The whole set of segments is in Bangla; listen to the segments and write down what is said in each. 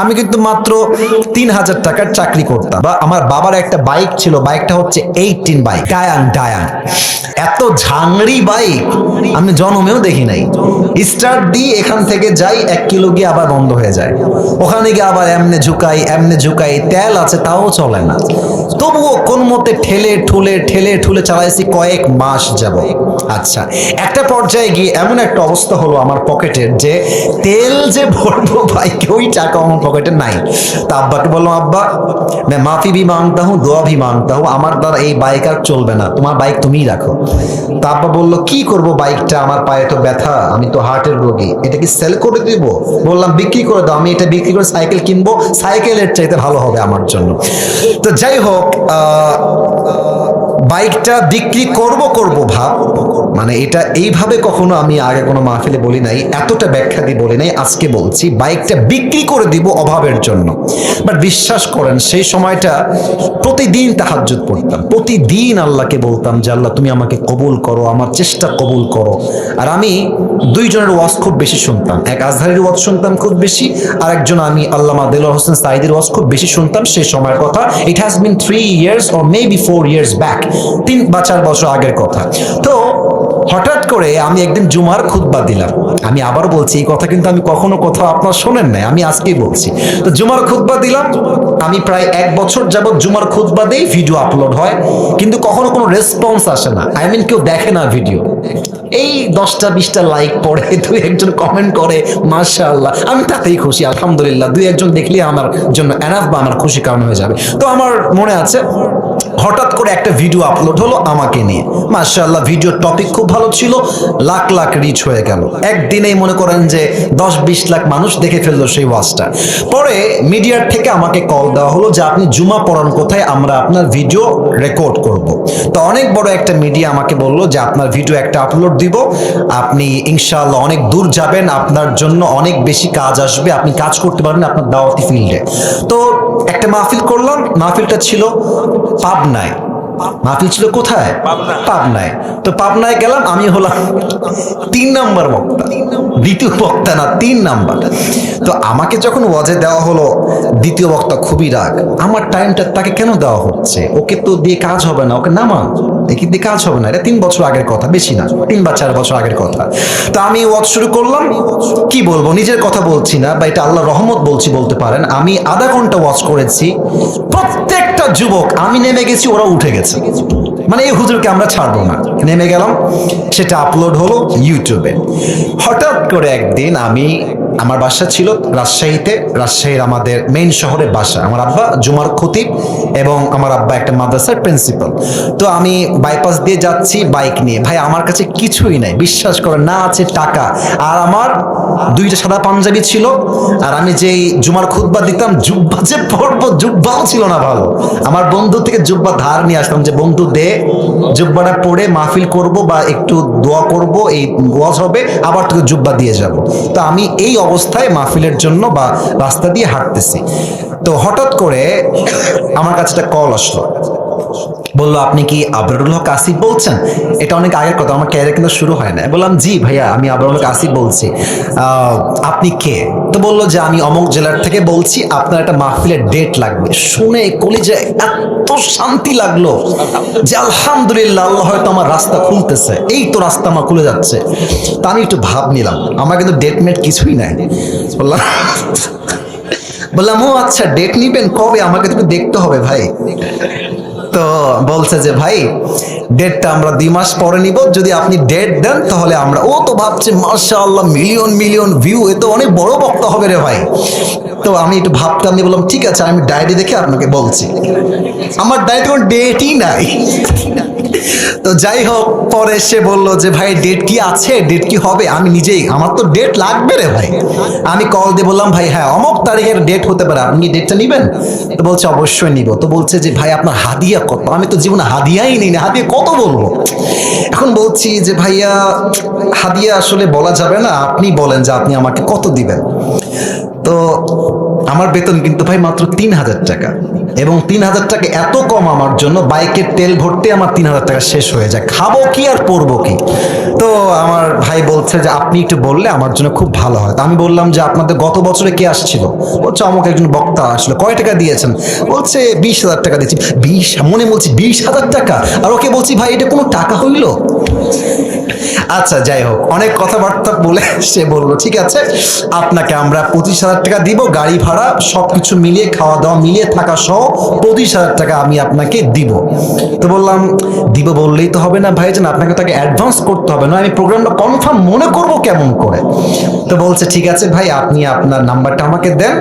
আমি কিন্তু মাত্র ৩,০০০ টাকার চাকরি করতাম। বা আমার বাবার একটা বাইক ছিল, বাইকটা হচ্ছে 18 বাইক, ডায়াং ডায়াং। এত ঝাংড়ি বাইক আমি জন্মেও দেখি নাই। স্টার্ট দিয়ে এখান থেকে যাই 1 কিলো গিয়ে আবার বন্ধ হয়ে যায়, ওখানে গিয়ে আবার এমনে ঝুকাই, তেল আছে তাও চলে না। তবুও কোন মতে ঠেলে ঠুলে চালাইছি কয়েক মাস যাব। আচ্ছা, একটা পর্যায়ে গিয়ে এমন একটা অবস্থা হলো আমার পকেটের, যে তেল যে ভরবো বাইকে ওই টাকা আমার পকেটে নাই। তা আব্বাকে বললাম, আব্বা मैं माफी भी मांगता हूँ, दुआ भी मांगता हूँ, আমার দ্বারা এই বাইক আর চলবে না, তোমার বাইক তুমিই রাখো। তা আব্বা বললো, কি করব বাইকটা, আমার পায়ে তো ব্যথা, আমি তো হার্টের রোগী, এটা কি সেল করে দিব? বললাম বিক্রি করে দাও, আমি এটা বিক্রি করে সাইকেল কিনবো, সাইকেলের চাইতে ভালো হবে আমার জন্য। তো যাই হোক, বাইকটা বিক্রি করব ভাব, মানে এটা এইভাবে কখনো আমি আগে কোনো মাহফিলে বলি নাই, এতটা ব্যাখ্যা দিয়ে বলি নাই, আজকে বলছি বাইকটা বিক্রি করে দিব অভাবের জন্য। বাট বিশ্বাস করেন সেই সময়টা প্রতিদিন তাহাজ্জুদ পড়তাম, প্রতিদিন আল্লাহকে বলতাম যে আল্লাহ তুমি আমাকে কবুল করো, আমার চেষ্টা কবুল করো। আর আমি দুইজনের ওয়াজ খুব বেশি শুনতাম, এক আজহারের ওয়াজ শুনতাম খুব বেশি, আর একজন আমি আল্লামা দেলোয়ার হোসেন সাঈদীর ওয়াজ খুব বেশি শুনতাম সেই সময়ের কথা। It has been 3 years or maybe 4 years back, 3 বা 4 বছর আগের কথা। তো হঠাৎ করে আমি একদিন জুমার খুতবা দিলাম, আমি আবার বলছি এই কথা কিন্তু আমি কখনো কোথাও আপনার শোনেন নাই, আমি আজকেই বলছি। তো জুমার খুতবা দিলাম, আমি প্রায় 1 বছর যাবত জুমার খুতবা দেই, ভিডিও আপলোড হয়, কিন্তু কখনো কোনো রেসপন্স আসে না, আই মিন কেউ দেখে না ভিডিও। এই 10টা 20টা লাইক পড়ে, 2-1জন কমেন্ট করে, মাশাআল্লাহ, আমি তাতেই খুশি, আলহামদুলিল্লাহ, 2-1জন দেখলে আমার জন্য এনাফ বা আমার খুশি কারণ হয়ে যাবে। তো আমার মনে আছে হঠাৎ করে একটা ভিডিও আপলোড হলো আমাকে নিয়ে, মাশাআল্লাহ, ভিডিওর টপিক খুব ভালো ছিল, লাখ লাখ রিচ হয়ে গেল, একদিনেই মনে করেন যে 10-20 লাখ মানুষ দেখে ফেললো সেই ওয়াজটা। পরে মিডিয়ার থেকে আমাকে কল দেওয়া হলো যে আপনি জুমা পড়ান কোথায়, আমরা আপনার ভিডিও রেকর্ড করব। তো অনেক বড় একটা মিডিয়া আমাকে বললো যে আপনার ভিডিও একটা আপলোড দিব, আপনি ইনশাআল্লাহ অনেক দূর যাবেন, আপনার জন্য অনেক বেশি কাজ আসবে, আপনি কাজ করতে পারবেন আপনার দাওয়াতি ফিল্ডে। তো একটা মাহফিল করলাম, মাহফিলটা ছিল পাবনায়। মাহফিল ছিল কোথায়? পাবনায়। তো পাবনায় গেলাম, আমি হলাম 3 নাম্বার বক্তা, দ্বিতীয় বক্তা না, 3 নাম্বার। তো আমাকে যখন ওয়াজে দেওয়া হলো, দ্বিতীয় বক্তা খুবই রাগ, আমার টাইমটা তাকে কেন দেওয়া হচ্ছে, ওকে তো দিয়ে কাজ হবে না, ওকে নামান, দেখি দিয়ে কাজ হবে না, এটা 3 বছর আগের কথা, বেশি না, 3 বা 4 বছর আগের কথা। তো আমি ওয়াজ শুরু করলাম, কি বলবো, নিজের কথা বলছি না বা এটা আল্লাহর রহমত বলছি বলতে পারেন, আমি আধা ঘন্টা ওয়াজ করেছি, প্রত্যেকটা যুবক, আমি নেমে গেছি ওরা উঠে গেছে, মানে এই হুজুরকে আমরা ছাড়বো না, নেমে গেলাম, সেটা আপলোড হলো ইউটিউবে। হঠাৎ করে একদিন আমার বাসা ছিল রাজশাহীতে, রাজশাহীর আমাদের মেইন শহরে বাসা, আমার আব্বা জুমার খতিব এবং আমার আব্বা একটা মাদ্রাসার প্রিন্সিপাল। তো আমি বাইপাস দিয়ে যাচ্ছি বাইক নিয়ে, ভাই আমার কাছে কিছুই নাই, বিশ্বাস করেন, না আছে টাকা, আর আমার 2টা সাদা পাঞ্জাবি ছিল, আর আমি যেই জুমার খুতবা দিতাম, জুব্বা যে পরবো, জুব্বাও ছিল না ভালো, আমার বন্ধু থেকে জুব্বা ধার নিয়ে আসতাম যে বন্ধু দে, জুব্বাটা পরে মাহফিল করব বা একটু দোয়া করব, এই ওয়াজ হবে, আবার তোকে জুব্বা দিয়ে যাব। তো আমি এই অবস্থায় মাহফিলের জন্য বা রাস্তা দিয়ে হাঁটতেছি, তো হঠাৎ করে আমার কাছে একটা কল আসলো, বললো আপনি কি আবরারুল হক আসিফ বলছেন? এটা অনেক আগের কথা, আমার ক্যারিয়ার কিন্তু শুরু হয় না। বললাম জি ভাইয়া, আমি আবরারুল হক আসিফ বলছি, আপনি কে? তো বললো যে আমি অমুক জেলার থেকে বলছি, আপনার একটা মাহফিলের ডেট লাগবে। শুনে কলিজায় এত শান্তি লাগলো যে আলহামদুলিল্লাহ, আল্লাহ হয়তো আমার রাস্তা খুলতেছে, এই তো রাস্তা আমার খুলে যাচ্ছে। তা আমি একটু ভাব নিলাম, আমার কিন্তু ডেট মেট কিছুই নাই। বললাম ও আচ্ছা, ডেট নিবেন কবে, আমাকে তো দেখতে হবে ভাই। তো বলছে যে ভাই ডেটটা আমরা 2 মাস পরে নিব, যদি আপনি ডেট দেন তাহলে আমরা, ও তো ভাবছে মাশাআল্লাহ মিলিয়ন মিলিয়ন ভিউ, এ তো অনেক বড় বক্তা হবে রে ভাই। তো আমি একটু ভাবতাম, আমি বললাম ঠিক আছে, আমি ডায়েরি দেখে আপনাকে বলছি, আমার ডায়েরিতে কোনো ডেটই নাই। তো যাই হোক, পরে সে বললো যে ভাই ডেট কি আছে, ডেট কি হবে, আমি নিজেই, আমার তো ডেট লাগবে রে ভাই। আমি কল দিয়ে বললাম ভাই হ্যাঁ অমুক তারিখের ডেট হতে পারে, আপনি কি ডেটটা নিবেন? তো বলছে অবশ্যই নিব। তো বলছে যে ভাই আপনার হাদিয়া কত? আমি তো জীবনে হাদিয়াই নিই না, হাদিয়া কত বলবো। এখন বলছি যে ভাইয়া হাদিয়া আসলে বলা যাবে না, আপনি বলেন যে আপনি আমাকে কত দিবেন। তো আমার বেতন কিন্তু ভাই মাত্র 3,000 টাকা, এবং 3,000 টাকা এত কম আমার জন্য, বাইকের তেল ভরতে আমার 3,000 টাকা শেষ হয়ে যায়, খাবো কি আর পরবো কি? তো আমার ভাই বলছে যে আপনি একটু বললে আমার জন্য খুব ভালো হয়। তো আমি বললাম যে আপনাদের গত বছরে কে আসছিল? বলছে আমাকে একজন বক্তা আসলো। কয় টাকা দিয়েছেন? বলছে 20,000 টাকা দিয়েছি। মনে বলছি 20,000 টাকা, আর ওকে বলছি ভাই এটা কোনো টাকা হইলো? আচ্ছা যাই হোক, অনেক কথাবার্তা বলে সে বললো ঠিক আছে আপনাকে আমরা 25,000 টাকা দিব, গাড়ি ভাড়া সবকিছু মিলিয়ে, খাওয়া দাওয়া মিলিয়ে, থাকা সহ 25,000 টাকা আমি আপনাকে দিব। তো বললাম দিব বললেই তো হবে না ভাইজান, আপনাকে তাকে অ্যাডভান্স করতে হবে, না আমি প্রোগ্রামটা কনফার্ম মনে করব কেমন করে? তো বলছে ঠিক আছে ভাই, আপনি আপনার নাম্বারটা আমাকে দেন,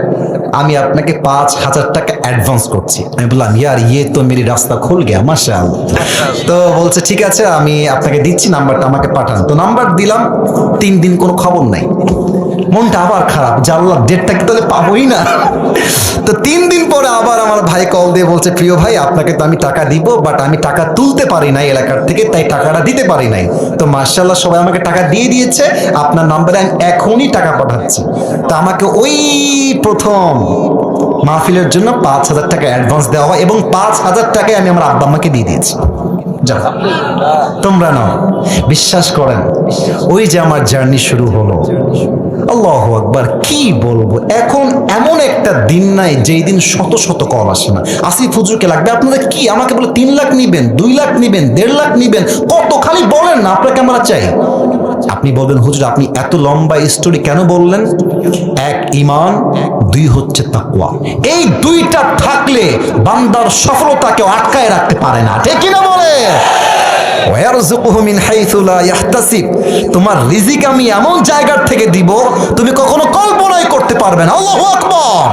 আমি আপনাকে 5,000 টাকা অ্যাডভান্স করছি। আমি বললাম ইয়ার ইয়ে তো মেরি রাস্তা খুল গিয়া মাশাআল্লাহ। তো বলছে ঠিক আছে আমি আপনাকে দিচ্ছি, নাম্বারটা আমাকে পাঠান। তো নাম্বার দিলাম, 3 দিন কোনো খবর নাই। মনটা আবার খারাপ, জানলাম ডেটটা কি তাহলে পাবোই না। তো 3 দিন পরে আবার আমার ভাই কল দিয়ে বলছে প্রিয় ভাই আপনাকে তো আমি টাকা দিব, বাট আমি টাকা তুলতে পারি নাই এলাকার থেকে, তাই টাকাটা দিতে পারি নাই। তো মাশাআল্লাহ সবাই আমাকে টাকা দিয়ে দিয়েছে, আপনার নাম্বারে আমি এখনই টাকা পাঠাচ্ছি। তো আমাকে ওই প্রথম মাহফিলের জন্য 5,000 টাকা অ্যাডভান্স দেওয়া হয়, এবং 5,000 টাকায় আমি আমার আব্বা আম্মাকে দিয়ে দিয়েছি। যাও তোমরা নাও। বিশ্বাস করেন ওই যে আমার জার্নি শুরু হলো, আল্লাহু আকবার, কি বলবো। এখন এমন একটা দিন নাই যেই দিন শত শত কল আসে না, আসিফ হুজুরকে লাগবে আপনাদের কি, আমাকে বলে 3 লাখ নিবেন, 2 লাখ নিবেন, 1.5 লাখ নিবেন, কত খালি বলেন না আপনাকে আমরা চাই। আপনি বলবেন হুজুর আপনি এত লম্বা স্টোরি কেন বললেন? 1 ঈমান, 2 হচ্ছে তাকওয়া। এই 2টা থাকলে বান্দার সফলতাকেও আটকায় রাখতে পারে না, ঠিক কিনা বলে? ওয়ারযুকুহু মিন হাইসু লা ইয়াহতাসিব, তোমার রিজিক আমি এমন জায়গার থেকে দিব তুমি কখনো কল্পনাই করতে পারবে না। আল্লাহু আকবার।